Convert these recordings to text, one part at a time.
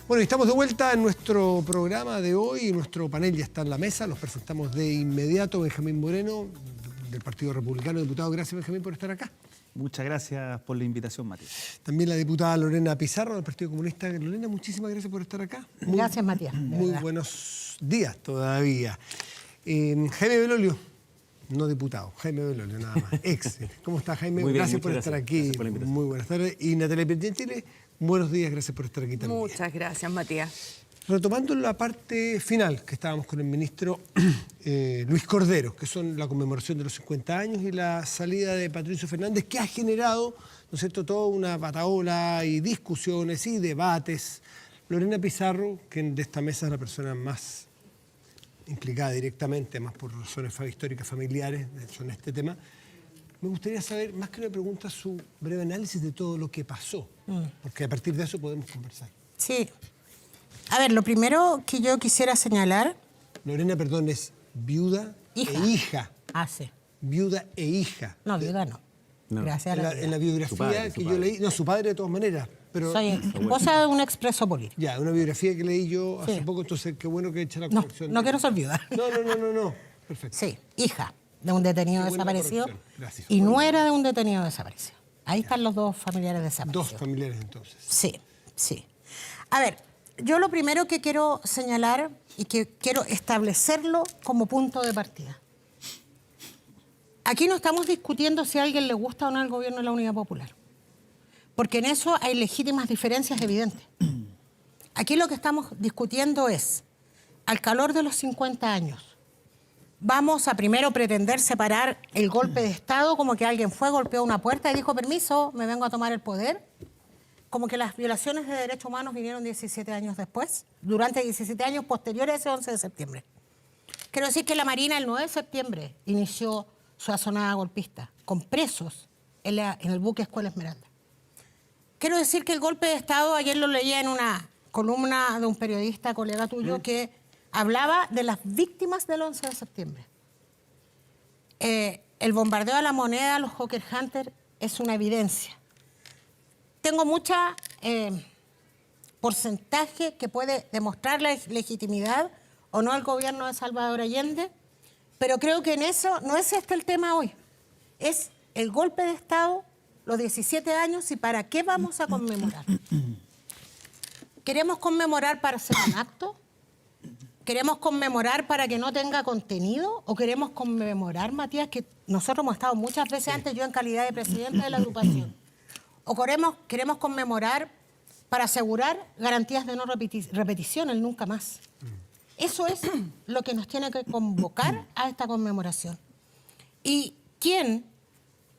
Bueno, y estamos de vuelta en nuestro programa de hoy. Nuestro panel ya está en la mesa. Los presentamos de inmediato. Benjamín Moreno, del Partido Republicano. Diputado, gracias, Benjamín, por estar acá. Muchas gracias por la invitación, Matías. También la diputada Lorena Pizarro, del Partido Comunista. Lorena, muchísimas gracias por estar acá. Gracias, Matías. Muy buenos días todavía. Jaime Belolio, no diputado, Jaime Belolio, nada más. Ex. ¿Cómo está, Jaime? Muy bien, gracias por estar aquí. Muy buenas tardes. Y Natalia Piergentile, buenos días, gracias por estar aquí también. Muchas gracias, Matías. Retomando la parte final, que estábamos con el ministro Luis Cordero, que son la conmemoración de los 50 años y la salida de Patricio Fernández, que ha generado, ¿no es cierto?, toda una batahola y discusiones y debates. Lorena Pizarro, que de esta mesa es la persona más implicada directamente, más por razones históricas familiares, en este tema, me gustaría saber, más que una pregunta, su breve análisis de todo lo que pasó, porque a partir de eso podemos conversar. Sí. A ver, lo primero que yo quisiera señalar... Lorena, perdón, es viuda e hija. Ah, sí. Viuda e hija. No, viuda no. Gracias a la vida. En la biografía que yo leí... No, su padre de todas maneras, pero... Soy esposa de un expreso político. Ya, una biografía que leí yo hace poco, entonces qué bueno que eche la corrección. No quiero ser viuda. No. Perfecto. Sí, hija de un detenido desaparecido Gracias. y nuera de un detenido desaparecido. Ahí están los dos familiares desaparecidos. Dos familiares, entonces. Sí. A ver, yo lo primero que quiero señalar y que quiero establecerlo como punto de partida. Aquí no estamos discutiendo si a alguien le gusta o no el gobierno de la Unidad Popular, porque en eso hay legítimas diferencias evidentes. Aquí lo que estamos discutiendo es, al calor de los 50 años, vamos a primero pretender separar el golpe de Estado como que alguien fue, golpeó una puerta y dijo, permiso, me vengo a tomar el poder, como que las violaciones de derechos humanos vinieron 17 años después, durante 17 años posteriores a ese 11 de septiembre. Quiero decir que la Marina el 9 de septiembre inició su asonada golpista, con presos en el buque Escuela Esmeralda. Quiero decir que el golpe de Estado, ayer lo leía en una columna de un periodista, colega tuyo, que hablaba de las víctimas del 11 de septiembre. El bombardeo a La Moneda, los Hawker Hunter, es una evidencia. Tengo mucha porcentaje que puede demostrar la legitimidad o no al gobierno de Salvador Allende, pero creo que en eso no es este el tema hoy. Es el golpe de Estado, los 17 años y para qué vamos a conmemorar. ¿Queremos conmemorar para hacer un acto? ¿Queremos conmemorar para que no tenga contenido? ¿O queremos conmemorar, Matías, que nosotros hemos estado muchas veces antes, yo en calidad de presidenta de la agrupación? ¿O queremos conmemorar para asegurar garantías de no repetición, el nunca más? Eso es lo que nos tiene que convocar a esta conmemoración. ¿Y quién?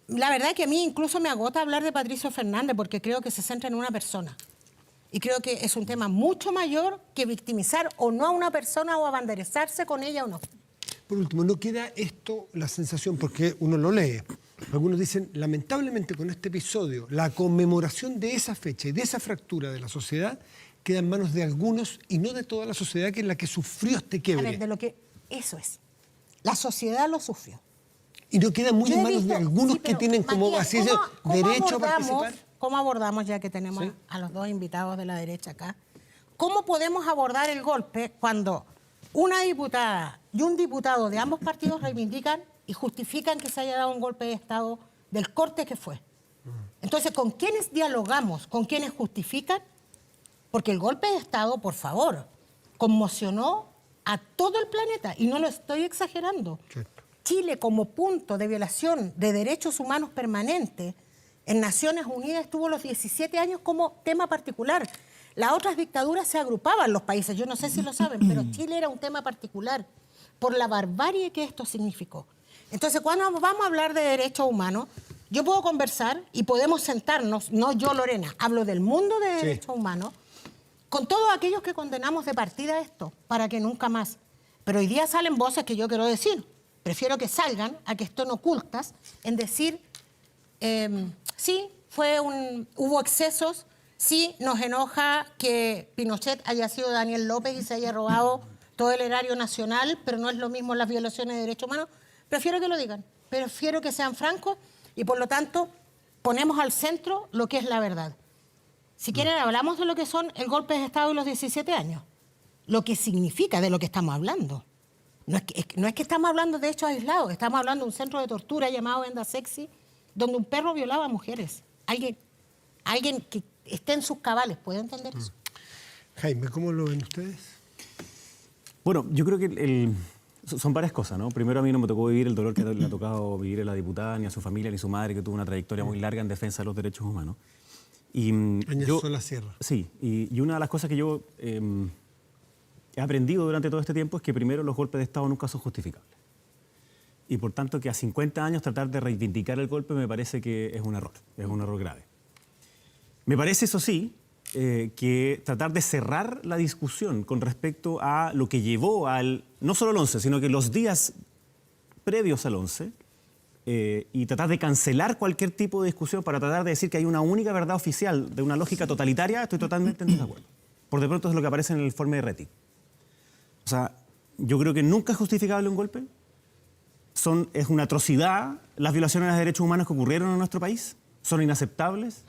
La verdad es que a mí incluso me agota hablar de Patricio Fernández porque creo que se centra en una persona. Y creo que es un tema mucho mayor que victimizar o no a una persona o abanderarse con ella o no. Por último, ¿no queda esto la sensación, porque uno lo lee? Algunos dicen, lamentablemente con este episodio, la conmemoración de esa fecha y de esa fractura de la sociedad queda en manos de algunos y no de toda la sociedad, que es la que sufrió este quiebre. A ver, de lo que eso es. La sociedad lo sufrió. Y no queda muy en manos de algunos que tienen como Matías, así derecho a participar. ¿Cómo abordamos, ya que tenemos a los dos invitados de la derecha acá, cómo podemos abordar el golpe cuando una diputada y un diputado de ambos partidos reivindican y justifican que se haya dado un golpe de Estado del corte que fue? Entonces, ¿con quiénes dialogamos? ¿Con quiénes justifican? Porque el golpe de Estado, por favor, conmocionó a todo el planeta, y no lo estoy exagerando. Cierto. Chile, como punto de violación de derechos humanos permanente, en Naciones Unidas estuvo los 17 años como tema particular. Las otras dictaduras se agrupaban los países, yo no sé si lo saben, pero Chile era un tema particular por la barbarie que esto significó. Entonces, cuando vamos a hablar de derechos humanos, yo puedo conversar y podemos sentarnos, no yo, Lorena, hablo del mundo de derechos humanos, con todos aquellos que condenamos de partida esto, para que nunca más. Pero hoy día salen voces que yo quiero decir. Prefiero que salgan a que estén ocultas en decir, sí, hubo excesos, sí, nos enoja que Pinochet haya sido Daniel López y se haya robado todo el erario nacional, pero no es lo mismo las violaciones de derechos humanos. Prefiero que lo digan, prefiero que sean francos y por lo tanto ponemos al centro lo que es la verdad. Si quieren, hablamos de lo que son el golpe de Estado y los 17 años. Lo que significa de lo que estamos hablando. No es que estamos hablando de hechos aislados, estamos hablando de un centro de tortura llamado Venda Sexy, donde un perro violaba a mujeres. Alguien que esté en sus cabales, ¿puede entender eso? Jaime, ¿cómo lo ven ustedes? Bueno, yo creo que son varias cosas, ¿no? Primero, a mí no me tocó vivir el dolor que le ha tocado vivir a la diputada, ni a su familia, ni a su madre, que tuvo una trayectoria muy larga en defensa de los derechos humanos. Y Sola Sierra. Sí, y una de las cosas que yo he aprendido durante todo este tiempo es que primero los golpes de Estado nunca son justificables. Y por tanto que a 50 años tratar de reivindicar el golpe me parece que es un error grave. Me parece, eso sí, que tratar de cerrar la discusión con respecto a lo que llevó no solo el 11, sino que los días previos al 11, y tratar de cancelar cualquier tipo de discusión para tratar de decir que hay una única verdad oficial de una lógica totalitaria, estoy totalmente en desacuerdo. Por de pronto es lo que aparece en el informe de Rettig. O sea, yo creo que nunca es justificable un golpe. Es una atrocidad las violaciones de los derechos humanos que ocurrieron en nuestro país. Son inaceptables.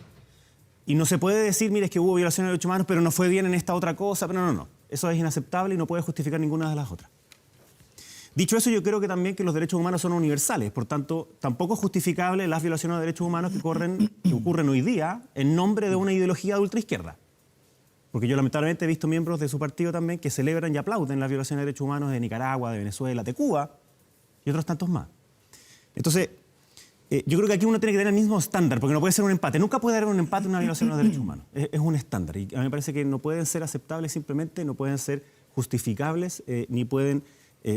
Y no se puede decir, mire, es que hubo violaciones de derechos humanos, pero no fue bien en esta otra cosa. Pero no. Eso es inaceptable y no puede justificar ninguna de las otras. Dicho eso, yo creo que también que los derechos humanos son universales. Por tanto, tampoco es justificable las violaciones de derechos humanos que ocurren hoy día en nombre de una ideología de ultraizquierda. Porque yo lamentablemente he visto miembros de su partido también que celebran y aplauden las violaciones de derechos humanos de Nicaragua, de Venezuela, de Cuba y otros tantos más. Entonces, yo creo que aquí uno tiene que tener el mismo estándar, porque no puede ser un empate. Nunca puede haber un empate en una violación de los derechos humanos. Es un estándar. Y a mí me parece que no pueden ser aceptables simplemente, no pueden ser justificables, ni pueden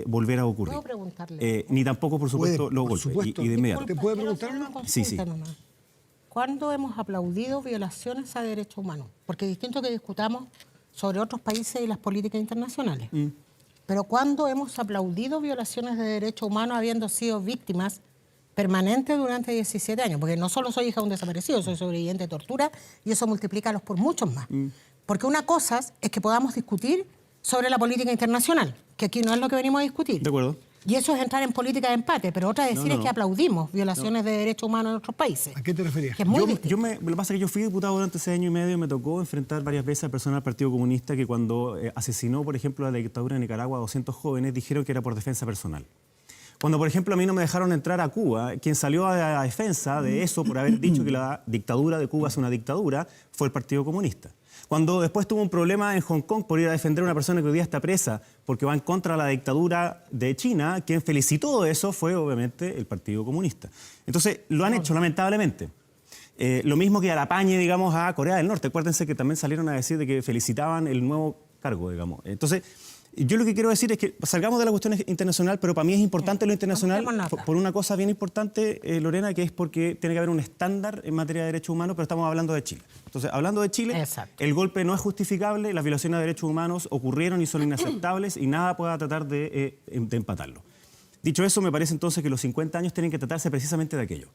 volver a ocurrir. ¿Puedo preguntarle? Ni tampoco, por supuesto, los golpes. Supuesto. Y de inmediato. ¿Te puede preguntar? Sí. ¿Cuándo hemos aplaudido violaciones a derechos humanos? Porque es distinto que discutamos sobre otros países y las políticas internacionales. Pero ¿cuándo hemos aplaudido violaciones de derechos humanos habiendo sido víctimas permanentes durante 17 años? Porque no solo soy hija de un desaparecido, soy sobreviviente de tortura y eso multiplícalos por muchos más. Porque una cosa es que podamos discutir sobre la política internacional, que aquí no es lo que venimos a discutir. De acuerdo. Y eso es entrar en política de empate, pero otra es decir es que aplaudimos violaciones de derechos humanos en otros países. ¿A qué te referías? Que es muy distinto. Lo que pasa es que yo fui diputado durante 6 años y medio y me tocó enfrentar varias veces a personas del Partido Comunista que cuando asesinó, por ejemplo, a la dictadura de Nicaragua a 200 jóvenes, dijeron que era por defensa personal. Cuando, por ejemplo, a mí no me dejaron entrar a Cuba, quien salió a la defensa de eso por haber dicho que la dictadura de Cuba es una dictadura, fue el Partido Comunista. Cuando después tuvo un problema en Hong Kong por ir a defender a una persona que hoy día está presa porque va en contra de la dictadura de China, quien felicitó eso fue obviamente el Partido Comunista. Entonces, lo han hecho lamentablemente. Lo mismo que a la pañe, digamos, a Corea del Norte. Acuérdense que también salieron a decir de que felicitaban el nuevo cargo, digamos. Entonces, yo lo que quiero decir es que salgamos de la cuestión internacional, pero para mí es importante lo internacional por una cosa bien importante, Lorena, que es porque tiene que haber un estándar en materia de derechos humanos, pero estamos hablando de Chile. Entonces, hablando de Chile, exacto, el golpe no es justificable, las violaciones de derechos humanos ocurrieron y son inaceptables y nada pueda tratar de empatarlo. Dicho eso, me parece entonces que los 50 años tienen que tratarse precisamente de aquello,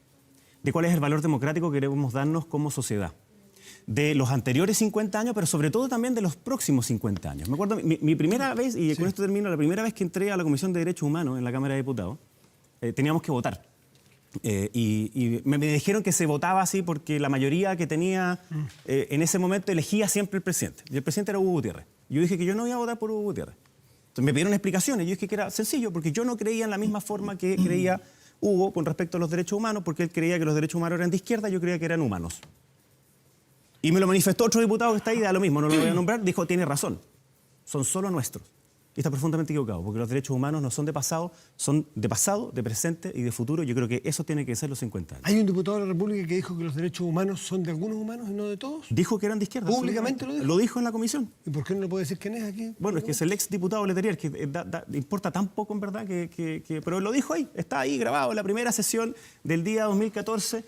de cuál es el valor democrático que queremos darnos como sociedad. De los anteriores 50 años, pero sobre todo también de los próximos 50 años. Me acuerdo, mi primera vez, y con esto termino, la primera vez que entré a la Comisión de Derechos Humanos en la Cámara de Diputados, teníamos que votar. Y me dijeron que se votaba así porque la mayoría que tenía en ese momento elegía siempre el presidente. Y el presidente era Hugo Gutiérrez. Yo dije que yo no iba a votar por Hugo Gutiérrez. Entonces me pidieron explicaciones. Yo dije que era sencillo, porque yo no creía en la misma forma que creía Hugo con respecto a los derechos humanos, porque él creía que los derechos humanos eran de izquierda, yo creía que eran humanos. Y me lo manifestó otro diputado que está ahí, da lo mismo, no lo voy a nombrar, dijo, tiene razón, son solo nuestros. Y está profundamente equivocado, porque los derechos humanos no son de pasado, son de pasado, de presente y de futuro. Yo creo que eso tiene que ser los 50 años. Hay un diputado de la República que dijo que los derechos humanos son de algunos humanos y no de todos. Dijo que eran de izquierda. ¿Públicamente lo dijo? Lo dijo en la comisión. ¿Y por qué no le puede decir quién es aquí? Bueno, es que es el ex diputado Letelier, que importa tan poco en verdad, pero lo dijo ahí, está ahí grabado, en la primera sesión del día 2014,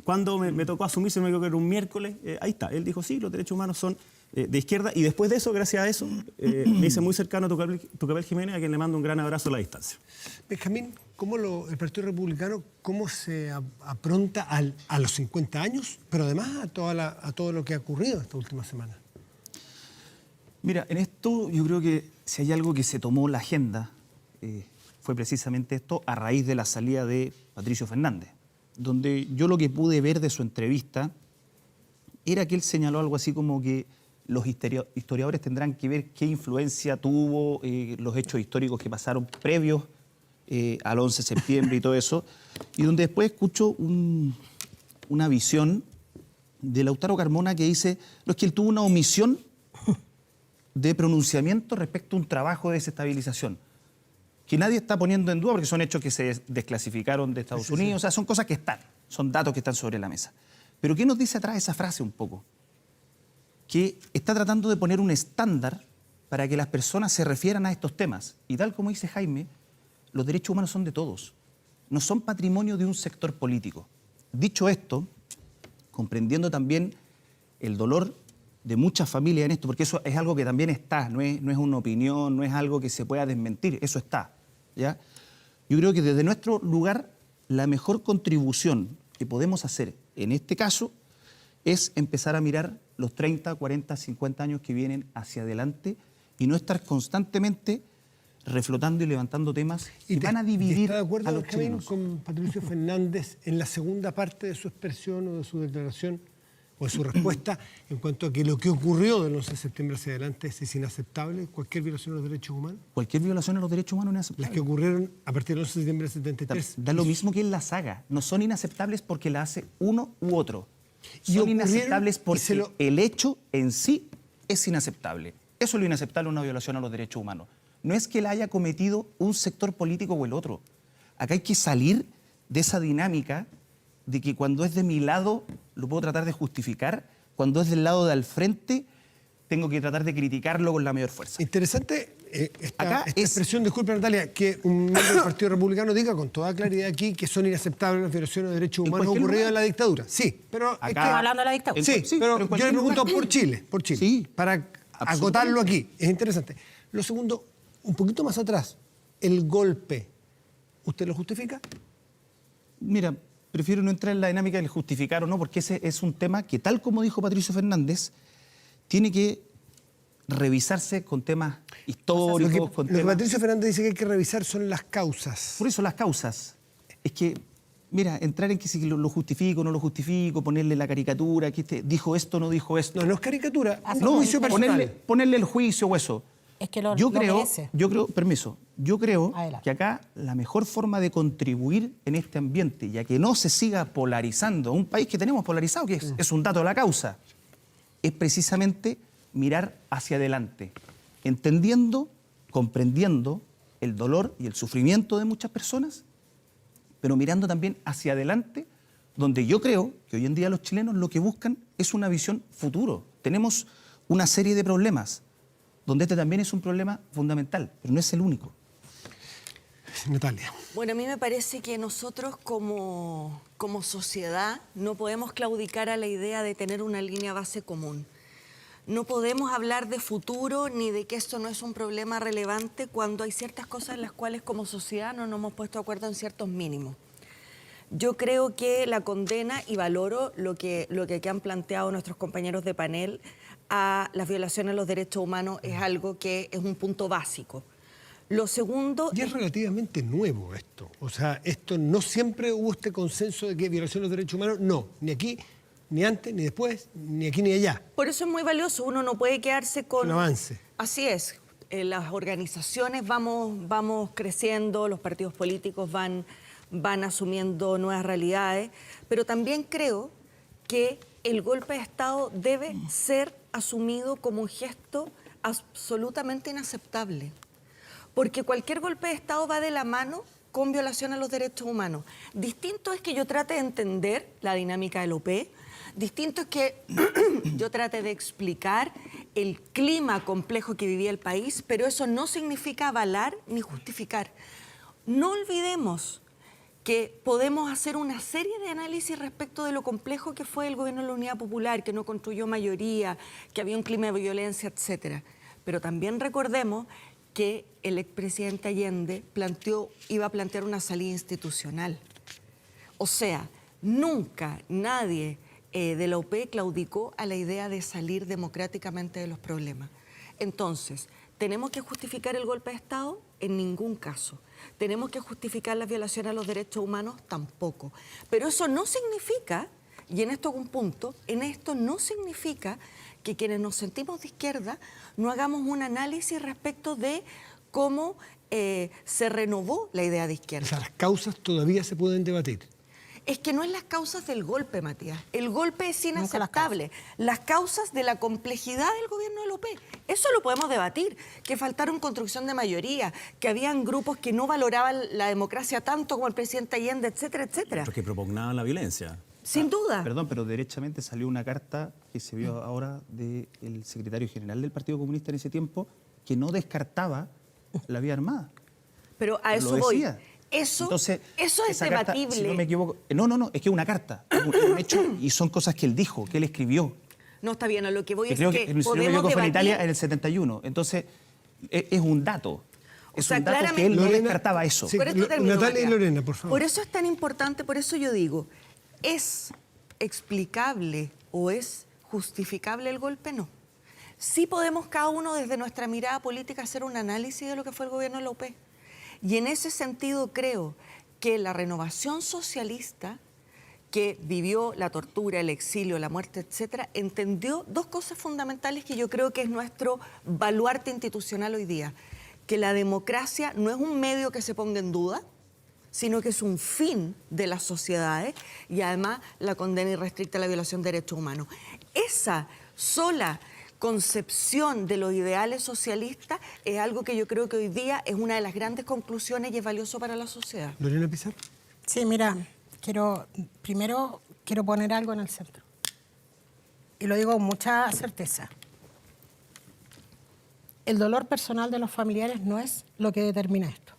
cuando me tocó asumir, si no me equivoco, era un miércoles, ahí está, él dijo, sí, los derechos humanos son de izquierda, y después de eso, gracias a eso, me hice muy cercano a Tucapel Jiménez, a quien le mando un gran abrazo a la distancia. Benjamín, ¿cómo el Partido Republicano cómo se apronta a los 50 años, pero además a todo lo que ha ocurrido esta última semana? Mira, en esto yo creo que si hay algo que se tomó la agenda, fue precisamente esto a raíz de la salida de Patricio Fernández, donde yo lo que pude ver de su entrevista era que él señaló algo así como que los historiadores tendrán que ver qué influencia tuvo los hechos históricos que pasaron previos al 11 de septiembre y todo eso, y donde después escucho una visión de Lautaro Carmona que dice, no, es que él tuvo una omisión de pronunciamiento respecto a un trabajo de desestabilización, que nadie está poniendo en duda porque son hechos que se desclasificaron de Estados Unidos, o sea, son cosas que están, son datos que están sobre la mesa. Pero ¿qué nos dice atrás esa frase un poco? Que está tratando de poner un estándar para que las personas se refieran a estos temas. Y tal como dice Jaime, los derechos humanos son de todos, no son patrimonio de un sector político. Dicho esto, comprendiendo también el dolor de muchas familias en esto, porque eso es algo que también está, no es una opinión, no es algo que se pueda desmentir, eso está, ¿ya? Yo creo que desde nuestro lugar la mejor contribución que podemos hacer en este caso es empezar a mirar los 30, 40, 50 años que vienen hacia adelante y no estar constantemente reflotando y levantando temas que van a dividir ¿Está de acuerdo, a los Benjamín, chilenos. con Patricio Fernández en la segunda parte de su expresión o de su declaración o de su respuesta en cuanto a que lo que ocurrió del 11 de septiembre hacia adelante es inaceptable, cualquier violación de los derechos humanos? Cualquier violación a los derechos humanos no es Las inaceptable. que ocurrieron a partir del 11 de septiembre del 73. Da lo mismo que él las haga. No son inaceptables porque la hace uno u otro. Y Son ocurrieron inaceptables y porque se lo- el hecho en sí es inaceptable. Eso es lo inaceptable en una violación a los derechos humanos. No es que la haya cometido un sector político o el otro. Acá hay que salir de esa dinámica de que cuando es de mi lado lo puedo tratar de justificar, cuando es del lado de al frente tengo que tratar de criticarlo con la mayor fuerza. Interesante Acá esta es- expresión, disculpe Natalia, que un miembro del Partido Republicano diga con toda claridad aquí que son inaceptables las violaciones de derechos En humanos cualquier ocurridas lugar. en la dictadura. Sí, pero Acá- es que... Estamos hablando de la dictadura. Sí, Sí, pero pero en yo le cualquier pregunto lugar. por Chile, Sí, para acotarlo absolutamente. aquí. Es interesante. Lo segundo, un poquito más atrás, el golpe, ¿usted lo justifica? Mira, prefiero no entrar en la dinámica del justificar o no, porque ese es un tema que, tal como dijo Patricio Fernández, tiene que revisarse con temas históricos, con Lo que temas... Patricio Fernández dice que hay que revisar son las causas. Por eso las causas. Es que, mira, entrar en que si lo justifico o no lo justifico, ponerle la caricatura, que dijo esto o no dijo esto. No es caricatura, Así un no, juicio personal. ponerle el juicio o eso. Es que lo yo creo, merece. yo creo Adelante. que acá la mejor forma de contribuir en este ambiente, ya que no se siga polarizando, un país que tenemos polarizado, que es un dato de la causa, es precisamente mirar hacia adelante, entendiendo, comprendiendo el dolor y el sufrimiento de muchas personas, pero mirando también hacia adelante, donde yo creo que hoy en día los chilenos lo que buscan es una visión futuro. Tenemos una serie de problemas, donde este también es un problema fundamental, pero no es el único. Natalia. Bueno, a mí me parece que nosotros como sociedad no podemos claudicar a la idea de tener una línea base común. No podemos hablar de futuro ni de que esto no es un problema relevante cuando hay ciertas cosas en las cuales como sociedad no nos hemos puesto de acuerdo en ciertos mínimos. Yo creo que la condena, y valoro lo que aquí han planteado nuestros compañeros de panel, a las violaciones a los derechos humanos es algo que es un punto básico. Lo segundo... Y es relativamente nuevo esto. O sea, esto no siempre hubo este consenso de que violación de los derechos humanos, no, ni aquí, ni antes, ni después, ni aquí, ni allá. Por eso es muy valioso, uno no puede quedarse con... Un avance. Así es, las organizaciones vamos creciendo, los partidos políticos van asumiendo nuevas realidades, pero también creo que el golpe de Estado debe ser asumido como un gesto absolutamente inaceptable, porque cualquier golpe de Estado va de la mano con violación a los derechos humanos. Distinto es que yo trate de entender la dinámica del OP, distinto es que yo trate de explicar el clima complejo que vivía el país, pero eso no significa avalar ni justificar. No olvidemos que podemos hacer una serie de análisis respecto de lo complejo que fue el gobierno de la Unidad Popular, que no construyó mayoría, que había un clima de violencia, etcétera. Pero también recordemos que el expresidente Allende iba a plantear una salida institucional. O sea, nunca nadie de la UP claudicó a la idea de salir democráticamente de los problemas. Entonces, ¿tenemos que justificar el golpe de Estado? En ningún caso. ¿Tenemos que justificar las violaciones a los derechos humanos? Tampoco. Pero eso no significa y en esto hago un punto, en esto no significa que quienes nos sentimos de izquierda no hagamos un análisis respecto de cómo se renovó la idea de O izquierda. sea, las causas todavía se pueden debatir. Es que no es las causas del golpe, Matías. El golpe es Nunca las inaceptable. Las causas de la complejidad del gobierno de López. Eso lo podemos debatir. Que faltaron construcción de mayoría, que habían grupos que no valoraban la democracia tanto como el presidente Allende, etcétera, etcétera. Los que propugnaban la violencia. Sin duda. Perdón, pero derechamente salió una carta que se vio ahora del secretario general del Partido Comunista en ese tiempo que no descartaba la vía armada. Pero a eso Lo voy. decía. Eso es esa carta, debatible. si no me equivoco, no, es que es una carta, es un hecho y son cosas que él dijo, que él escribió. No está bien, a lo que voy Que es creo que que, si no me podemos equivoco, fue en debatir. Italia en el 71. Entonces, es un dato. Es sea, un dato que claramente- él no Lorena, descartaba eso. sí. Por esto termino, Natalia y Matías. Lorena, por favor. Por eso es tan importante, por eso yo digo, ¿es explicable o es justificable el golpe? No. Sí podemos cada uno desde nuestra mirada política hacer un análisis de lo que fue el gobierno de López. Y en ese sentido creo que la renovación socialista que vivió la tortura, el exilio, la muerte, etcétera, entendió dos cosas fundamentales que yo creo que es nuestro baluarte institucional hoy día. Que la democracia no es un medio que se ponga en duda, sino que es un fin de las sociedades y además la condena irrestricta a la violación de derechos humanos. Esa sola concepción de los ideales socialistas es algo que yo creo que hoy día es una de las grandes conclusiones y es valioso para la sociedad. Lorena Pizarro. Sí, mira, primero quiero poner algo en el centro. Y lo digo con mucha certeza. El dolor personal de los familiares no es lo que determina esto.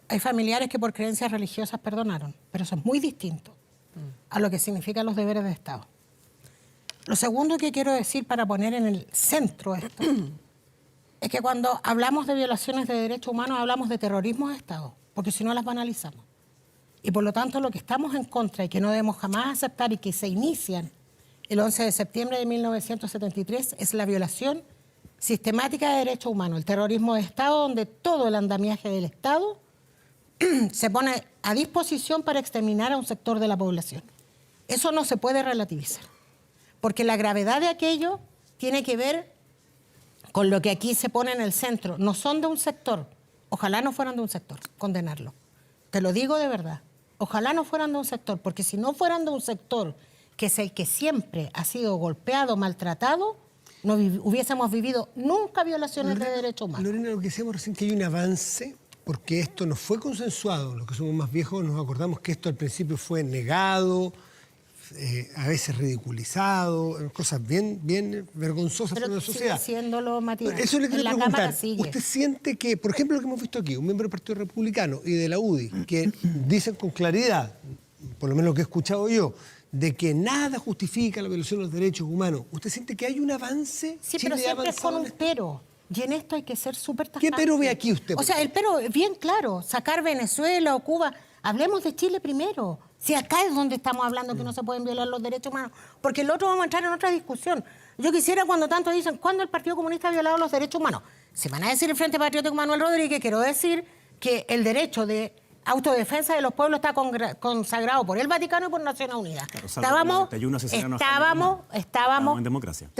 Hay familiares que por creencias religiosas perdonaron, pero eso es muy distinto a lo que significan los deberes de Estado. Lo segundo que quiero decir para poner en el centro esto es que cuando hablamos de violaciones de derechos humanos hablamos de terrorismo de Estado, porque si no las banalizamos. Y por lo tanto lo que estamos en contra y que no debemos jamás aceptar y que se inician el 11 de septiembre de 1973 es la violación sistemática de derechos humanos, el terrorismo de Estado, donde todo el andamiaje del Estado se pone a disposición para exterminar a un sector de la población. Eso no se puede relativizar, porque la gravedad de aquello tiene que ver con lo que aquí se pone en el centro. No son de un sector, ojalá no fueran de un sector, condenarlo. Te lo digo de verdad, ojalá no fueran de un sector, porque si no fueran de un sector que es el que siempre ha sido golpeado, maltratado, no hubiésemos vivido nunca violaciones de derechos humanos. Lorena, lo que decíamos recién que hay un avance, porque esto no fue consensuado. Los que somos más viejos nos acordamos que esto al principio fue negado, a veces ridiculizado, cosas bien vergonzosas Pero para la sigue sociedad. siéndolo, Matías. Eso le En quiero la Cámara preguntar. sigue. ¿Usted siente que, por ejemplo, lo que hemos visto aquí, un miembro del Partido Republicano y de la UDI, que dicen con claridad, por lo menos lo que he escuchado yo, de que nada justifica la violación de los derechos humanos, ¿usted siente que hay un avance? Sí, ¿Chile pero ha siempre es con avanzado un en esto? pero. Y en esto hay que ser súper ¿Qué tajante. pero ve aquí usted, O por sea, el pero es bien claro. Sacar Venezuela o Cuba. Hablemos de Chile primero. Si acá es donde estamos hablando que no se pueden violar los derechos humanos. Porque el otro vamos a entrar en otra discusión. Yo quisiera cuando tanto dicen, ¿cuándo el Partido Comunista ha violado los derechos humanos? Se van a decir el Frente Patriótico Manuel Rodríguez, quiero decir que el derecho de autodefensa de los pueblos está consagrado por el Vaticano y por Naciones Unidas. Claro, salvo que el 91 asesinaron a Jaime Guzmán. Estábamos en democracia.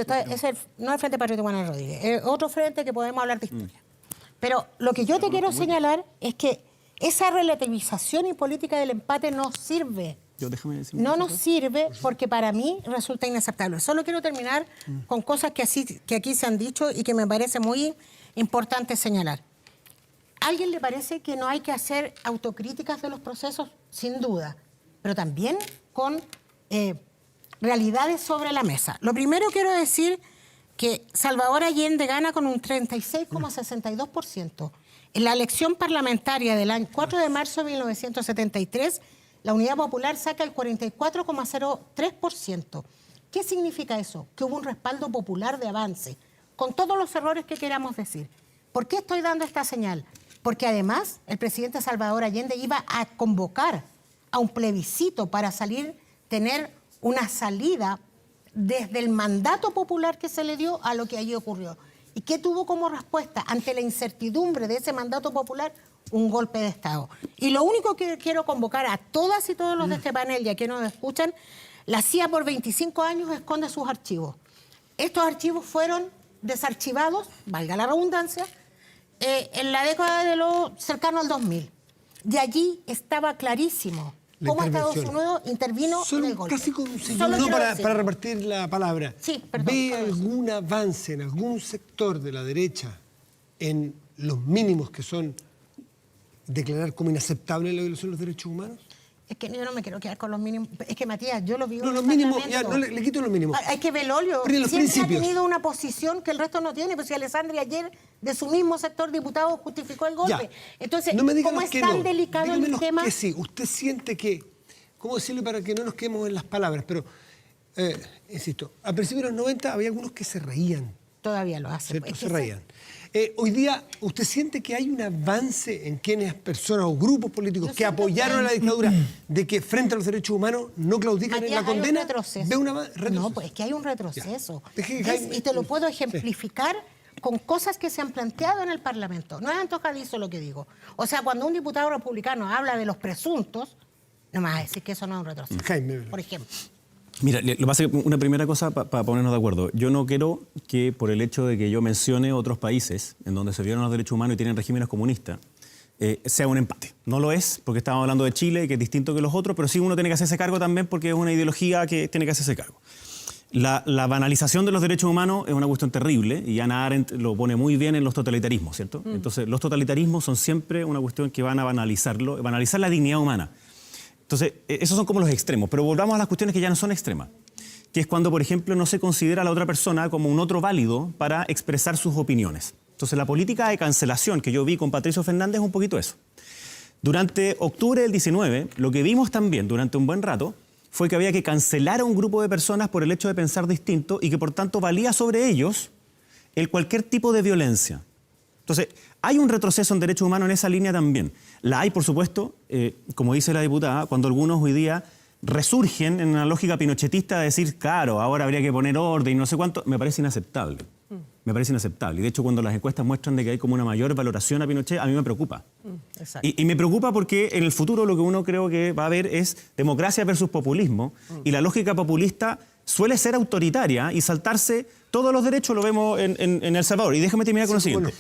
No el Frente Patriótico Manuel Rodríguez, es otro frente que podemos hablar de historia. Pero lo que yo te quiero señalar es que esa relativización y política del empate no sirve. Déjame decir No una nos cosa. sirve porque para mí resulta inaceptable. Solo quiero terminar con cosas que aquí se han dicho y que me parece muy importante señalar. ¿A alguien le parece que no hay que hacer autocríticas de los procesos? Sin duda, pero también con realidades sobre la mesa. Lo primero quiero decir que Salvador Allende gana con un 36,62%. En la elección parlamentaria del año 4 de marzo de 1973, la Unidad Popular saca el 44,03%. ¿Qué significa eso? Que hubo un respaldo popular de avance, con todos los errores que queramos decir. ¿Por qué estoy dando esta señal? Porque además el presidente Salvador Allende iba a convocar a un plebiscito para tener una salida desde el mandato popular que se le dio a lo que allí ocurrió. ¿Y qué tuvo como respuesta ante la incertidumbre de ese mandato popular? Un golpe de Estado. Y lo único que quiero convocar a todas y todos los de este panel y a quienes nos escuchan La CIA por 25 años esconde sus archivos. Estos archivos fueron desarchivados, valga la redundancia, en la década de lo cercano al 2000. De allí estaba clarísimo cómo Estados Unidos intervino en el golpe. Casi con un segundo. No, para repartir la palabra. Sí, perdón. ¿Ve algún avance en algún sector de la derecha en los mínimos que son declarar como inaceptable la violación de los derechos humanos? Es que yo no me quiero quedar con los mínimos. Es que, Matías, yo lo vivo No, en los el mínimos, Parlamento. ya, no le quito los mínimos. Hay que Belolio Pero los siempre principios. ha tenido una posición que el resto no tiene. Pues si Alessandri ayer, de su mismo sector diputado, justificó el golpe. Ya. Entonces, No me diga ¿cómo los es que tan no. delicado Dígame el los tema? que sí. Usted siente que, ¿cómo decirlo para que no nos quedemos en las palabras? Pero, insisto, a principios de los 90 había algunos que se reían. Todavía lo hace. ¿Cierto? Es Se que reían. Hoy día, ¿usted siente que hay un avance en quienes personas o grupos políticos Yo que siento apoyaron que- a la dictadura de que frente a los derechos humanos no claudican en Matías, la condena? hay un retroceso. ¿Ve un retroceso? No, pues es que hay un retroceso. Ya. Deje que Jaime- Y te lo puedo Sí. ejemplificar con cosas que se han planteado en el Parlamento. No es antojadizo lo que digo. O sea, cuando un diputado republicano habla de los presuntos, no me vas a decir que eso no es un retroceso. Jaime, Por ejemplo. Mira, lo que pasa es que una primera cosa para ponernos de acuerdo. Yo no quiero que por el hecho de que yo mencione otros países en donde se violan los derechos humanos y tienen regímenes comunistas, sea un empate. No lo es, porque estamos hablando de Chile, que es distinto que los otros, pero sí uno tiene que hacerse cargo también porque es una ideología que tiene que hacerse cargo. La banalización de los derechos humanos es una cuestión terrible y Hannah Arendt lo pone muy bien en los totalitarismos, ¿cierto? Entonces, los totalitarismos son siempre una cuestión que van a banalizar la dignidad humana. Entonces, esos son como los extremos, pero volvamos a las cuestiones que ya no son extremas, que es cuando, por ejemplo, no se considera a la otra persona como un otro válido para expresar sus opiniones. Entonces, la política de cancelación que yo vi con Patricio Fernández es un poquito eso. Durante octubre del 19, lo que vimos también durante un buen rato fue que había que cancelar a un grupo de personas por el hecho de pensar distinto y que, por tanto, valía sobre ellos cualquier tipo de violencia. Entonces, hay un retroceso en derechos humanos en esa línea también. La hay, por supuesto, como dice la diputada, cuando algunos hoy día resurgen en una lógica pinochetista de decir, claro, ahora habría que poner orden y no sé cuánto, me parece inaceptable. Me parece inaceptable. Y de hecho, cuando las encuestas muestran de que hay como una mayor valoración a Pinochet, a mí me preocupa. Exacto. Y me preocupa porque en el futuro lo que uno creo que va a haber es democracia versus populismo. Y la lógica populista suele ser autoritaria y saltarse todos los derechos, lo vemos en El Salvador. Y déjame terminar con lo siguiente.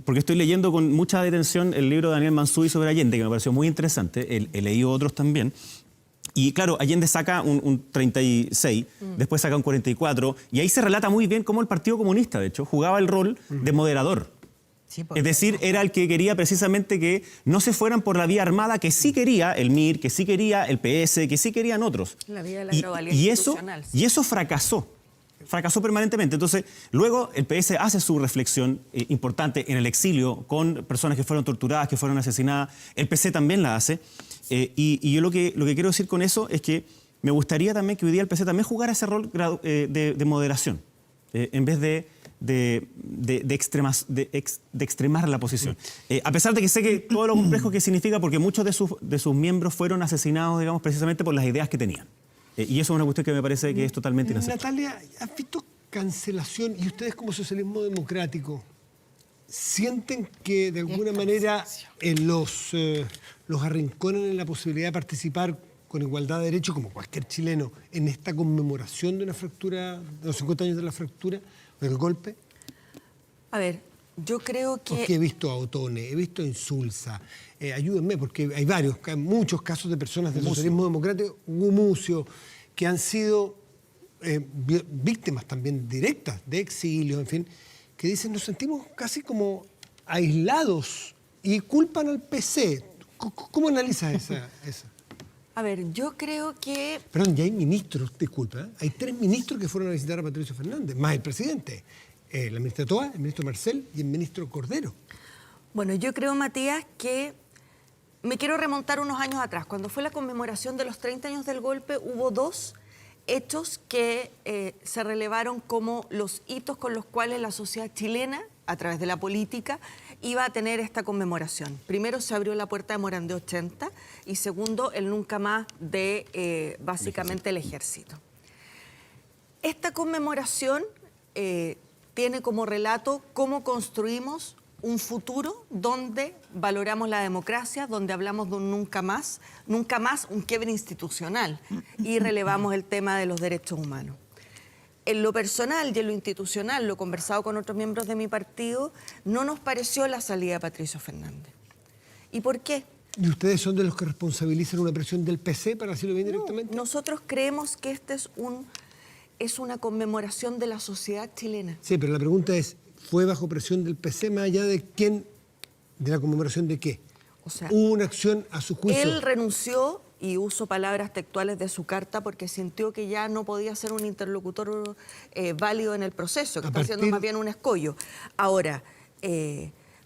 Porque estoy leyendo con mucha detención el libro de Daniel Mansuy sobre Allende, que me pareció muy interesante. He leído otros también. Y claro, Allende saca un 36, después saca un 44, y ahí se relata muy bien cómo el Partido Comunista, de hecho, jugaba el rol de moderador. Sí, pues, Es decir, era el que quería precisamente que no se fueran por la vía armada, que sí quería el MIR, que sí quería el PS, que sí querían otros. La vía de la globalidad y institucional. eso fracasó. Fracasó permanentemente. Entonces, luego el PS hace su reflexión importante en el exilio con personas que fueron torturadas, que fueron asesinadas. El PC también la hace. Y yo lo que quiero decir con eso es que me gustaría también que hoy día el PC también jugara ese rol de moderación, en vez de extremar la posición. A pesar de que sé que todo lo complejo que significa, porque muchos de sus miembros fueron asesinados, digamos, precisamente por las ideas que tenían. Y eso es una cuestión que me parece que es totalmente inaceptable. Natalia, ¿has visto cancelación? Y ustedes como socialismo democrático, ¿sienten que de alguna manera los arrinconan en la posibilidad de participar con igualdad de derechos, como cualquier chileno, en esta conmemoración de una fractura, de los 50 años de la fractura, del golpe? A ver, yo creo que... Porque he visto a Otone, he visto a Insulza, ayúdenme, porque hay muchos casos de personas del socialismo democrático, Gumucio, que han sido víctimas también directas de exilio, en fin, que dicen, nos sentimos casi como aislados y culpan al PC. ¿Cómo analizas esa? A ver, yo creo que... Perdón, ya hay ministros, disculpa, hay 3 ministros que fueron a visitar a Patricio Fernández, más el presidente. La ministra Toa, el ministro Marcel y el ministro Cordero. Bueno, yo creo, Matías, que me quiero remontar unos años atrás. Cuando fue la conmemoración de los 30 años del golpe, hubo 2 hechos que se relevaron como los hitos con los cuales la sociedad chilena, a través de la política, iba a tener esta conmemoración. Primero, se abrió la puerta de Morandé 80 y segundo, el nunca más de, básicamente, el ejército. Esta conmemoración tiene como relato cómo construimos un futuro donde valoramos la democracia, donde hablamos de un nunca más un quiebre institucional y relevamos el tema de los derechos humanos. En lo personal y en lo institucional, lo he conversado con otros miembros de mi partido, no nos pareció la salida de Patricio Fernández. ¿Y por qué? ¿Y ustedes son de los que responsabilizan una presión del PC, para decirlo bien directamente? Nosotros creemos que este es una conmemoración de la sociedad chilena. Sí, pero la pregunta es, ¿fue bajo presión del PC más allá de quién, de la conmemoración de qué? O sea, ¿hubo una acción a su juicio? Él renunció, y uso palabras textuales de su carta, porque sintió que ya no podía ser un interlocutor válido en el proceso, que está siendo más bien un escollo. Ahora,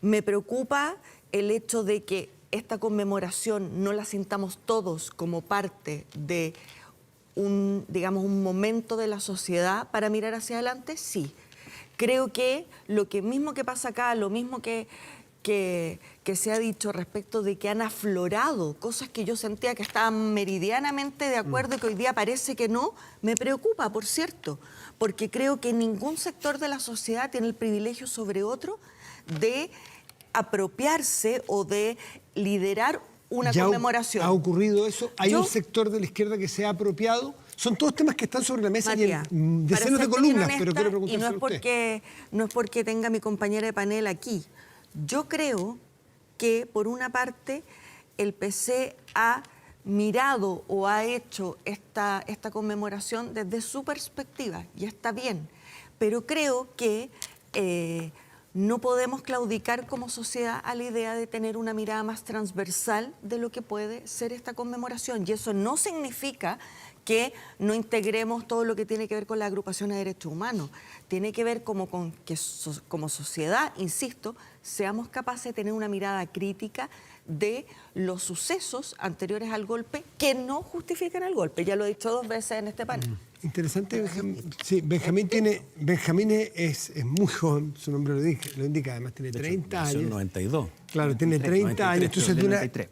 me preocupa el hecho de que esta conmemoración no la sintamos todos como parte de un momento de la sociedad para mirar hacia adelante. Sí. Creo que lo mismo que pasa acá, lo mismo que se ha dicho respecto de que han aflorado cosas que yo sentía que estaban meridianamente de acuerdo y que hoy día parece que no, me preocupa, por cierto, porque creo que ningún sector de la sociedad tiene el privilegio sobre otro de apropiarse o de liderar una conmemoración. ¿Ha ocurrido eso? ¿Hay un sector de la izquierda que se ha apropiado? Son todos temas que están sobre la mesa, Matías, y en decenas de columnas, honesta, pero quiero preguntarle y no es porque tenga a mi compañera de panel aquí. Yo creo que, por una parte, el PC ha mirado o ha hecho esta conmemoración desde su perspectiva, y está bien, pero creo que no podemos claudicar como sociedad a la idea de tener una mirada más transversal de lo que puede ser esta conmemoración, y eso no significa que no integremos todo lo que tiene que ver con la agrupación de derechos humanos. Tiene que ver con que como sociedad, insisto, seamos capaces de tener una mirada crítica de los sucesos anteriores al golpe que no justifican el golpe. Ya lo he dicho 2 veces en este panel. Interesante, Benjamín. Sí, Benjamín es muy joven, su nombre lo indica, además tiene 30 años. 92. Claro, tiene 30 años, entonces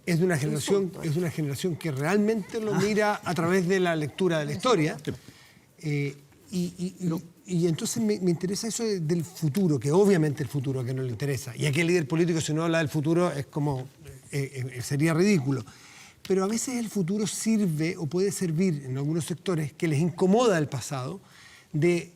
es de una generación que realmente lo mira a través de la lectura de la historia. Y entonces me interesa eso del futuro, que obviamente el futuro que no le interesa. Y a qué líder político, si no habla del futuro, es como sería ridículo. Pero a veces el futuro sirve o puede servir en algunos sectores que les incomoda el pasado, de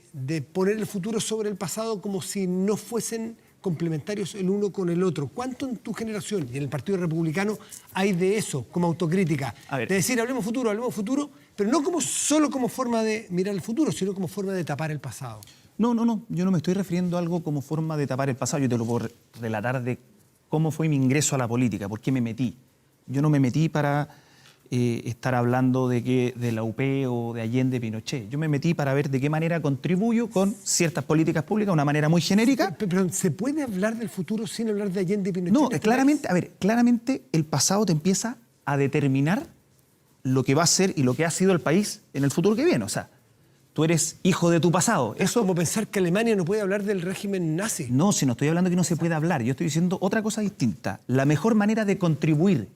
poner el futuro sobre el pasado como si no fuesen complementarios el uno con el otro. ¿Cuánto en tu generación y en el Partido Republicano hay de eso como autocrítica? De decir, hablemos futuro, pero no solo como forma de mirar el futuro, sino como forma de tapar el pasado. No, yo no me estoy refiriendo a algo como forma de tapar el pasado. Yo te lo puedo relatar de cómo fue mi ingreso a la política, por qué me metí. Yo no me metí para estar hablando de la UP o de Allende, Pinochet. Yo me metí para ver de qué manera contribuyo con ciertas políticas públicas de una manera muy genérica. Pero ¿se puede hablar del futuro sin hablar de Allende y Pinochet? No, claramente el pasado te empieza a determinar lo que va a ser y lo que ha sido el país en el futuro que viene. O sea, tú eres hijo de tu pasado. Es como pensar que Alemania no puede hablar del régimen nazi. No, si no estoy hablando que no se puede hablar. Yo estoy diciendo otra cosa distinta. La mejor manera de contribuir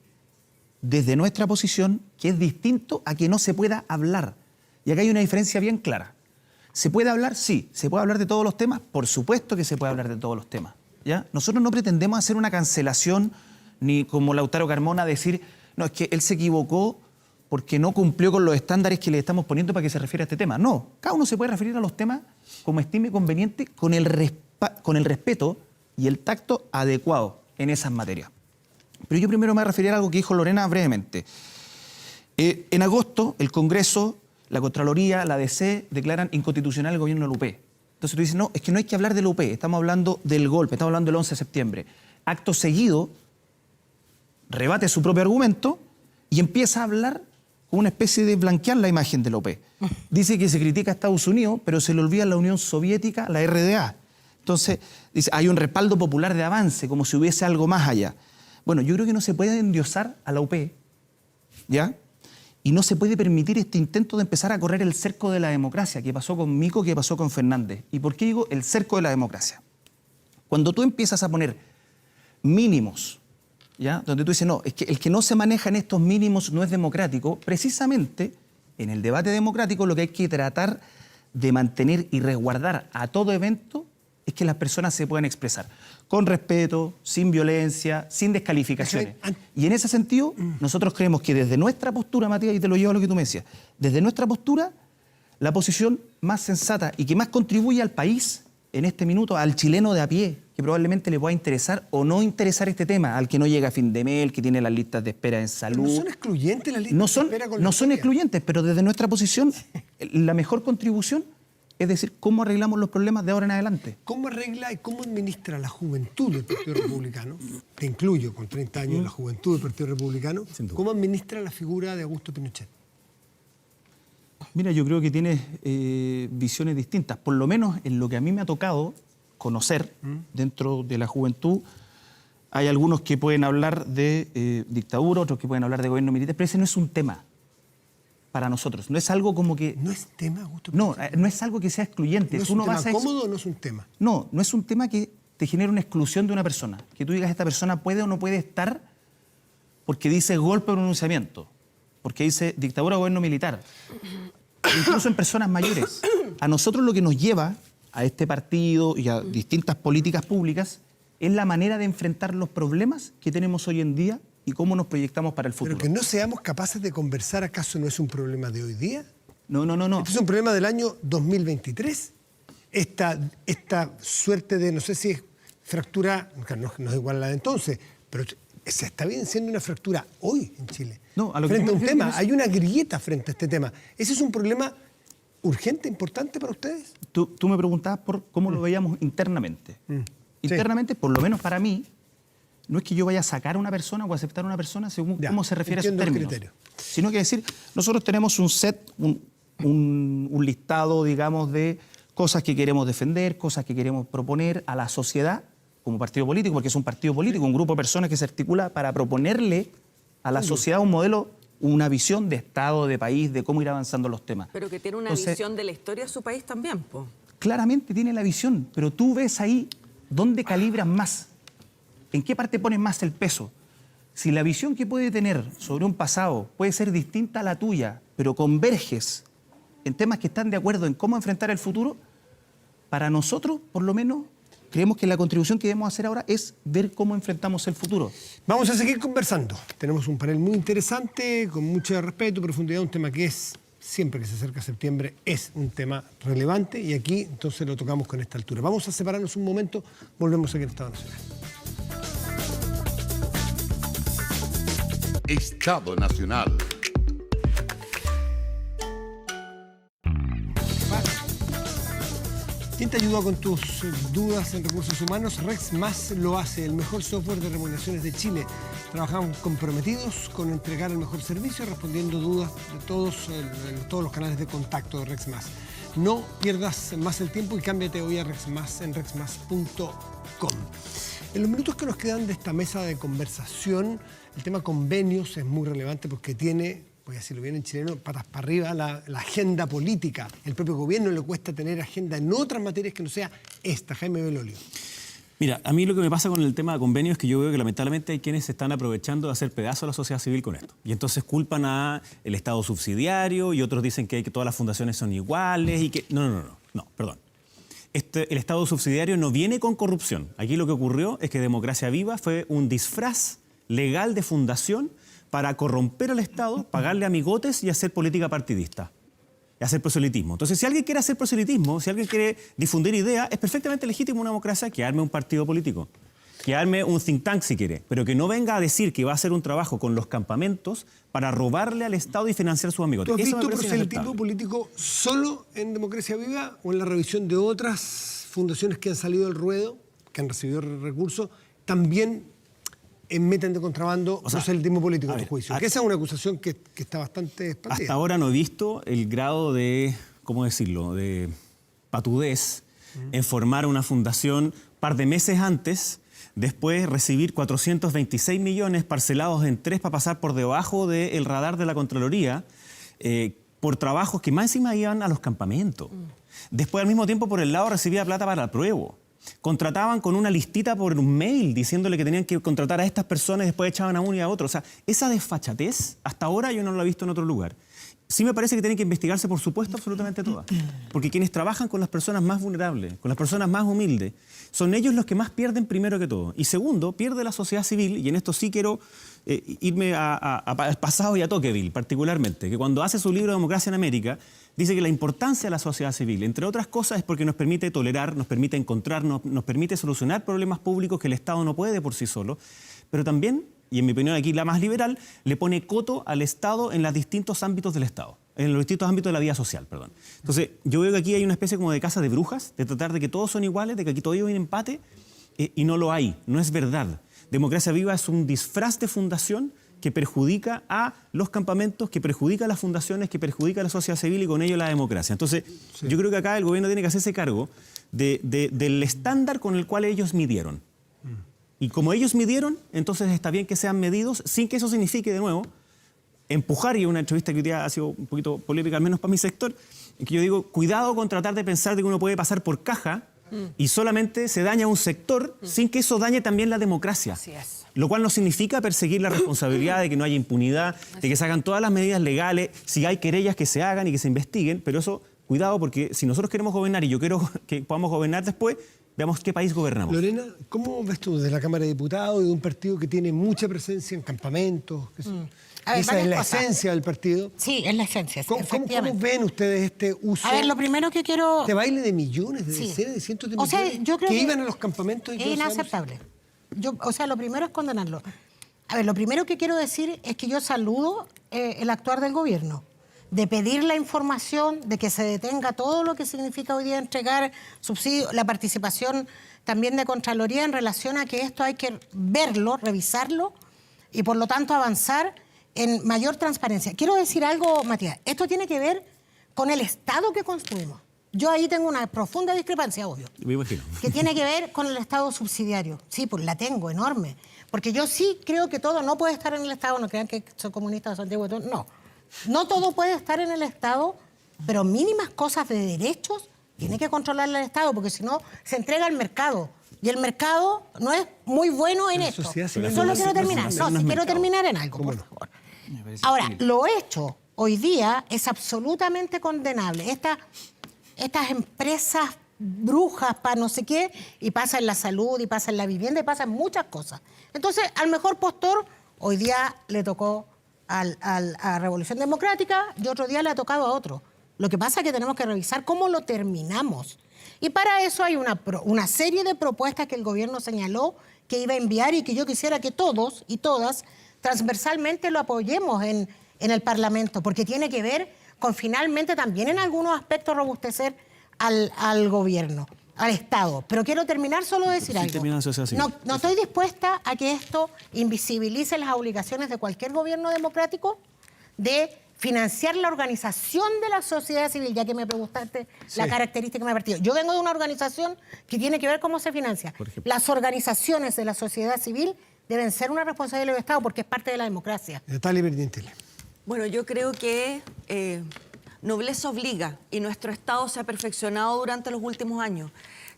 desde nuestra posición, que es distinto a que no se pueda hablar. Y acá hay una diferencia bien clara. ¿Se puede hablar? Sí. ¿Se puede hablar de todos los temas? Por supuesto que se puede hablar de todos los temas. ¿Ya? Nosotros no pretendemos hacer una cancelación, ni como Lautaro Carmona decir, no, es que él se equivocó porque no cumplió con los estándares que le estamos poniendo para que se refiera a este tema. No, cada uno se puede referir a los temas como estime conveniente, con el respeto y el tacto adecuado en esas materias. Pero yo primero me voy a referir a algo que dijo Lorena brevemente. En agosto, el Congreso, la Contraloría, la DC declaran inconstitucional el gobierno de la UP. Entonces tú dices, no, es que no hay que hablar de la UP, estamos hablando del golpe, estamos hablando del 11 de septiembre. Acto seguido, rebate su propio argumento y empieza a hablar con una especie de blanquear la imagen de la UP. Dice que se critica a Estados Unidos, pero se le olvida la Unión Soviética, la RDA. Entonces, dice, hay un respaldo popular de avance, como si hubiese algo más allá. Bueno, yo creo que no se puede endiosar a la UP, ¿ya? Y no se puede permitir este intento de empezar a correr el cerco de la democracia, que pasó con Mico, que pasó con Fernández. ¿Y por qué digo el cerco de la democracia? Cuando tú empiezas a poner mínimos, ¿ya? Donde tú dices, no, es que el que no se maneja en estos mínimos no es democrático, precisamente en el debate democrático lo que hay que tratar de mantener y resguardar a todo evento es que las personas se puedan expresar con respeto, sin violencia, sin descalificaciones. Y en ese sentido, nosotros creemos que desde nuestra postura, Matías, y te lo llevo a lo que tú me decías, desde nuestra postura, la posición más sensata y que más contribuye al país en este minuto, al chileno de a pie, que probablemente le pueda interesar o no interesar este tema, al que no llega a fin de mes, el que tiene las listas de espera en salud. No son excluyentes las listas de espera con la No son historia. excluyentes, pero desde nuestra posición, la mejor contribución es decir, cómo arreglamos los problemas de ahora en adelante. ¿Cómo arregla y cómo administra la juventud del Partido Republicano? Te incluyo, con 30 años, la juventud del Partido Republicano. ¿Cómo administra la figura de Augusto Pinochet? Mira, yo creo que tiene visiones distintas. Por lo menos en lo que a mí me ha tocado conocer dentro de la juventud, hay algunos que pueden hablar de dictadura, otros que pueden hablar de gobierno militar, pero ese no es un tema para nosotros. No es algo como que... ¿No es tema, Augusto No, Pinochet? no es algo que sea excluyente. ¿No es Tú un no tema vas a cómodo o no es un tema? No, no es un tema que te genere una exclusión de una persona. Que tú digas, esta persona puede o no puede estar porque dice golpe o pronunciamiento, porque dice dictadura o gobierno militar. Incluso en personas mayores. A nosotros lo que nos lleva a este partido y a distintas políticas públicas es la manera de enfrentar los problemas que tenemos hoy en día y cómo nos proyectamos para el futuro. Pero que no seamos capaces de conversar, ¿acaso no es un problema de hoy día? No. Este es un problema del año 2023. Esta suerte de, no sé si es fractura, no es igual a la de entonces, pero se está bien siendo una fractura hoy en Chile. No, a lo que frente a un me tema, refieres- hay una grieta frente a este tema. ¿Ese es un problema urgente, importante para ustedes? Tú me preguntabas por cómo lo veíamos internamente. Internamente, por lo menos para mí, no es que yo vaya a sacar a una persona o aceptar a una persona según Ya, cómo se refiere a sus entiendo el términos. criterio. Sino que decir, nosotros tenemos un set, un listado, digamos, de cosas que queremos defender, cosas que queremos proponer a la sociedad como partido político, porque es un partido político, un grupo de personas que se articula para proponerle a la sociedad un modelo, una visión de Estado, de país, de cómo ir avanzando los temas. Pero que tiene una Entonces, visión de la historia de su país también, po. claramente tiene la visión, pero tú ves ahí dónde calibras más, en qué parte pones más el peso. Si la visión que puede tener sobre un pasado puede ser distinta a la tuya, pero converges en temas que están de acuerdo en cómo enfrentar el futuro, para nosotros, por lo menos, creemos que la contribución que debemos hacer ahora es ver cómo enfrentamos el futuro. Vamos a seguir conversando. Tenemos un panel muy interesante, con mucho respeto y profundidad, un tema que es, siempre que se acerca septiembre, es un tema relevante y aquí entonces lo tocamos con esta altura. Vamos a separarnos un momento, volvemos aquí en Estado Nacional. Estado Nacional. ¿Quién te ayuda con tus dudas en recursos humanos? RexMás lo hace, el mejor software de remuneraciones de Chile. Trabajamos comprometidos con entregar el mejor servicio, respondiendo dudas de todos los canales de contacto de RexMás. No pierdas más el tiempo y cámbiate hoy a RexMás en rexmas.com. En los minutos que nos quedan de esta mesa de conversación, el tema convenios es muy relevante porque tiene, voy a decirlo bien en chileno, patas para arriba la agenda política. El propio gobierno le cuesta tener agenda en otras materias que no sea esta. Jaime Belolio. Mira, a mí lo que me pasa con el tema de convenios es que yo veo que lamentablemente hay quienes se están aprovechando de hacer pedazos a la sociedad civil con esto. Y entonces culpan al Estado subsidiario y otros dicen que todas las fundaciones son iguales y que... No, perdón. El Estado subsidiario no viene con corrupción. Aquí lo que ocurrió es que Democracia Viva fue un disfraz legal de fundación para corromper al Estado, pagarle amigotes y hacer política partidista. Y hacer proselitismo. Entonces, si alguien quiere hacer proselitismo, si alguien quiere difundir ideas, es perfectamente legítimo en una democracia que arme un partido político, que arme un think tank si quiere, pero que no venga a decir que va a hacer un trabajo con los campamentos para robarle al Estado y financiar sus amigotes. ¿Tú has Eso me visto parece proselitismo inaceptable. político solo en Democracia Viva o en la revisión de otras fundaciones que han salido del ruedo, que han recibido recursos, también meten de contrabando proselitismo político, a tu juicio? Que esa es una acusación que está bastante expandida. Hasta ahora no he visto el grado de, ¿cómo decirlo?, de patudez en formar una fundación par de meses antes, después recibir 426 millones parcelados en 3 para pasar por debajo del radar de la Contraloría, por trabajos que más encima iban a los campamentos. Después, al mismo tiempo, por el lado recibía plata para apruebo. Contrataban con una listita por un mail diciéndole que tenían que contratar a estas personas y después echaban a uno y a otro. O sea, esa desfachatez, hasta ahora yo no la he visto en otro lugar. Sí me parece que tienen que investigarse, por supuesto, absolutamente todas. Porque quienes trabajan con las personas más vulnerables, con las personas más humildes, son ellos los que más pierden primero que todo. Y segundo, pierde la sociedad civil, y en esto sí quiero irme al pasado y a Tocqueville particularmente, que cuando hace su libro Democracia en América, dice que la importancia de la sociedad civil, entre otras cosas, es porque nos permite tolerar, nos permite encontrarnos, nos permite solucionar problemas públicos que el Estado no puede por sí solo, pero también, y en mi opinión aquí la más liberal, le pone coto al Estado en los distintos ámbitos del Estado, en los distintos ámbitos de la vida social, perdón. Entonces, yo veo que aquí hay una especie como de casa de brujas, de tratar de que todos son iguales, de que aquí todo hay un empate, y no lo hay, no es verdad. Democracia Viva es un disfraz de fundación que perjudica a los campamentos, que perjudica a las fundaciones, que perjudica a la sociedad civil y con ello la democracia. Entonces, yo creo que acá el gobierno tiene que hacerse cargo del estándar con el cual ellos midieron. Y como ellos midieron, entonces está bien que sean medidos sin que eso signifique, de nuevo, empujar, y una entrevista que hoy día ha sido un poquito polémica, al menos para mi sector, en que yo digo, cuidado con tratar de pensar de que uno puede pasar por caja y solamente se daña un sector sin que eso dañe también la democracia. Así es. Lo cual no significa perseguir la responsabilidad de que no haya impunidad, de que se hagan todas las medidas legales, si hay querellas que se hagan y que se investiguen, pero eso, cuidado, porque si nosotros queremos gobernar y yo quiero que podamos gobernar después, veamos qué país gobernamos. Lorena, ¿cómo ves tú de la Cámara de Diputados y de un partido que tiene mucha presencia en campamentos? A ver, esa es la varias cosas. esencia del partido. Sí, es la esencia, ¿Cómo efectivamente. ven ustedes este uso? A ver, lo primero que quiero... Este baile de millones, de Sí. decenas, de cientos de O sea, millones yo creo que que iban a los campamentos y es todos sabemos- inaceptable. Lo primero es condenarlo. A ver, lo primero que quiero decir es que yo saludo el actuar del gobierno, de pedir la información, de que se detenga todo lo que significa hoy día entregar subsidios, la participación también de Contraloría en relación a que esto hay que verlo, revisarlo y por lo tanto avanzar en mayor transparencia. Quiero decir algo, Matías, esto tiene que ver con el Estado que construimos. Yo ahí tengo una profunda discrepancia, obvio, Me imagino. que tiene que ver con el Estado subsidiario. Sí, pues la tengo, enorme. Porque yo sí creo que todo no puede estar en el Estado, no crean que soy comunista de Santiago, no. No todo puede estar en el Estado, pero mínimas cosas de derechos tiene que controlar el Estado, porque si no, se entrega al mercado. Y el mercado no es muy bueno en La esto. sociedad civil Solo no quiero es- terminar. no es No, sí quiero mercado. terminar en algo, por favor. Ahora, lo hecho hoy día es absolutamente condenable. Estas empresas brujas para no sé qué, y pasa en la salud, y pasa en la vivienda, y pasa en muchas cosas. Entonces, al mejor postor, hoy día le tocó a Revolución Democrática y otro día le ha tocado a otro. Lo que pasa es que tenemos que revisar cómo lo terminamos. Y para eso hay una serie de propuestas que el gobierno señaló que iba a enviar y que yo quisiera que todos y todas transversalmente lo apoyemos en el Parlamento, porque tiene que ver con finalmente también en algunos aspectos robustecer al gobierno, al Estado. Pero quiero terminar solo de decir Sí, algo. termina la sociedad civil. No estoy dispuesta a que esto invisibilice las obligaciones de cualquier gobierno democrático de financiar la organización de la sociedad civil, ya que me preguntaste la característica de mi partido. Yo vengo de una organización que tiene que ver cómo se financia. Por ejemplo. Las organizaciones de la sociedad civil deben ser una responsabilidad del Estado porque es parte de la democracia. Natalia Berdientele. Bueno, yo creo que nobleza obliga y nuestro Estado se ha perfeccionado durante los últimos años.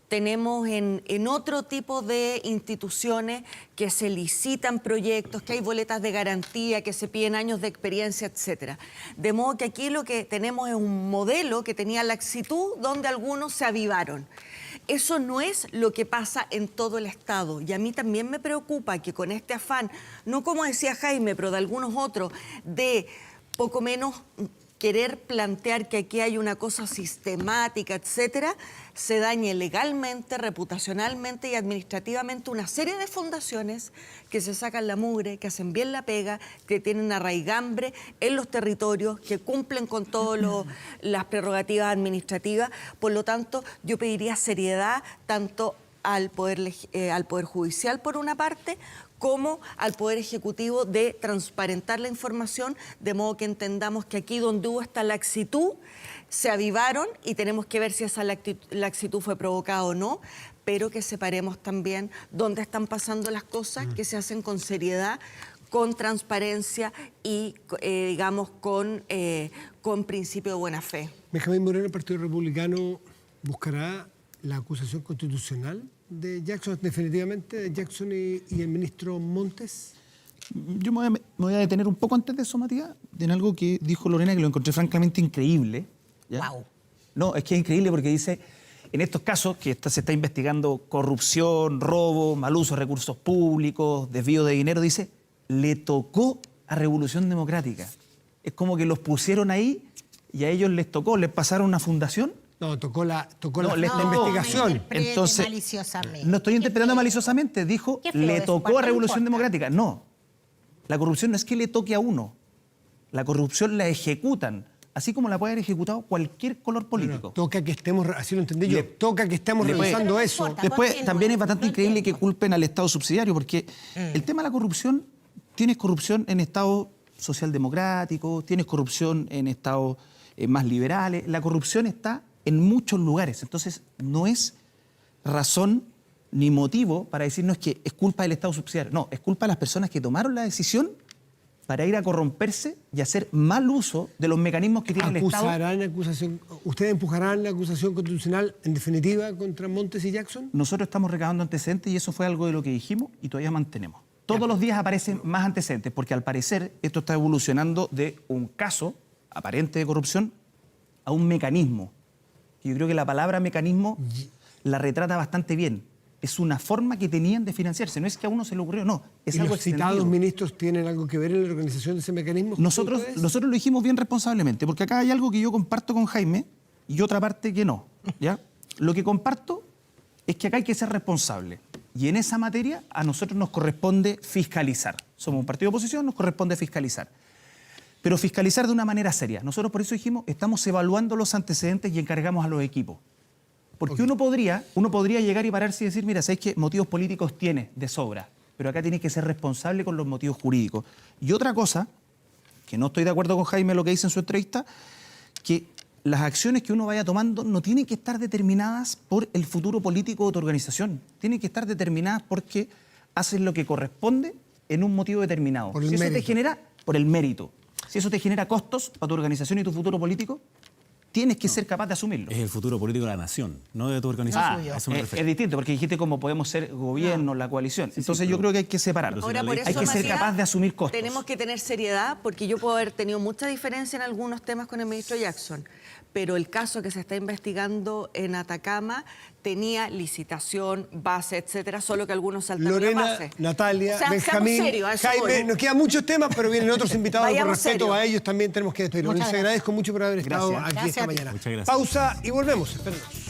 Tenemos en otro tipo de instituciones que se licitan proyectos, que hay boletas de garantía, que se piden años de experiencia, etcétera. De modo que aquí lo que tenemos es un modelo que tenía laxitud donde algunos se avivaron. Eso no es lo que pasa en todo el Estado. Y a mí también me preocupa que con este afán, no como decía Jaime, pero de algunos otros, de poco menos querer plantear que aquí hay una cosa sistemática, etcétera, se dañe legalmente, reputacionalmente y administrativamente una serie de fundaciones que se sacan la mugre, que hacen bien la pega, que tienen arraigambre en los territorios, que cumplen con todas las prerrogativas administrativas. Por lo tanto, yo pediría seriedad tanto al Poder Judicial, por una parte, como al Poder Ejecutivo de transparentar la información, de modo que entendamos que aquí donde hubo esta laxitud, se avivaron y tenemos que ver si esa laxitud fue provocada o no, pero que separemos también dónde están pasando las cosas, que se hacen con seriedad, con transparencia y, digamos, con principio de buena fe. Benjamín Moreno, el Partido Republicano, buscará la acusación constitucional de Jackson, definitivamente, de Jackson y el ministro Montes. Yo me voy a detener un poco antes de eso, Matías, en algo que dijo Lorena, que lo encontré francamente increíble. ¿Ya? Wow. No, es que es increíble porque dice, en estos casos que se está investigando corrupción, robo, mal uso de recursos públicos, desvío de dinero, dice, le tocó a Revolución Democrática. Es como que los pusieron ahí y a ellos les tocó, les pasaron una fundación. No, tocó la les tocó. investigación. Entonces, maliciosamente. no estoy interpretando maliciosamente, dijo, Qué feo le eso, tocó ¿cuál a no Revolución importa? Democrática. No, la corrupción no es que le toque a uno, la corrupción la ejecutan, así como la puede haber ejecutado cualquier color político. Toca que estemos, así lo entendí yo, toca que estemos le puede- revisando Pero no eso. importa. Después, Continúa, también es bastante no increíble que entiendo. culpen al Estado subsidiario, porque el tema de la corrupción, tienes corrupción en estados socialdemocráticos, tienes corrupción en estados más liberales, la corrupción está en muchos lugares, entonces no es razón ni motivo para decirnos que es culpa del Estado subsidiario, no, es culpa de las personas que tomaron la decisión para ir a corromperse y hacer mal uso de los mecanismos que tiene el Estado. ¿Ustedes empujarán la acusación constitucional en definitiva contra Montes y Jackson? Nosotros estamos recabando antecedentes y eso fue algo de lo que dijimos y todavía mantenemos. Todos los días aparecen más antecedentes porque al parecer esto está evolucionando de un caso aparente de corrupción a un mecanismo. Yo creo que la palabra mecanismo la retrata bastante bien. Es una forma que tenían de financiarse. No es que a uno se le ocurrió, no. Es ¿Y algo los citados extendido. ministros tienen algo que ver en la organización de ese mecanismo? Nosotros lo dijimos bien responsablemente, porque acá hay algo que yo comparto con Jaime y otra parte que no. ¿Ya? Lo que comparto es que acá hay que ser responsable. Y en esa materia a nosotros nos corresponde fiscalizar. Somos un partido de oposición, nos corresponde fiscalizar. Pero fiscalizar de una manera seria. Nosotros por eso dijimos, estamos evaluando los antecedentes y encargamos a los equipos. Porque uno podría llegar y pararse y decir, mira, ¿sabes qué? Motivos políticos tiene de sobra, pero acá tiene que ser responsable con los motivos jurídicos. Y otra cosa, que no estoy de acuerdo con Jaime lo que dice en su entrevista, que las acciones que uno vaya tomando no tienen que estar determinadas por el futuro político de tu organización. Tienen que estar determinadas porque haces lo que corresponde en un motivo determinado. Por el Si eso te mérito. genera, por el mérito. Si eso te genera costos para tu organización y tu futuro político, tienes que ser capaz de asumirlo. Es el futuro político de la nación, no de tu organización. suyo. A eso me Es refiero. distinto, porque dijiste cómo podemos ser gobierno, la coalición. Entonces yo creo que hay que separarlo. Ahora, por hay eso, que ser Matías, capaz de asumir costos. Tenemos que tener seriedad, porque yo puedo haber tenido mucha diferencia en algunos temas con el ministro Jackson, pero el caso que se está investigando en Atacama tenía licitación, base, etcétera, solo que algunos saltaron la Lorena, base. Natalia, O sea, seamos Benjamín, serios, a eso Jaime, voy. nos quedan muchos temas, pero vienen otros invitados. Por Vayamos respeto serios. a ellos también tenemos que despedirnos. Muchas Les agradezco mucho por haber estado Gracias. aquí Gracias esta a ti. mañana. Muchas gracias. Pausa y volvemos. Espérenos.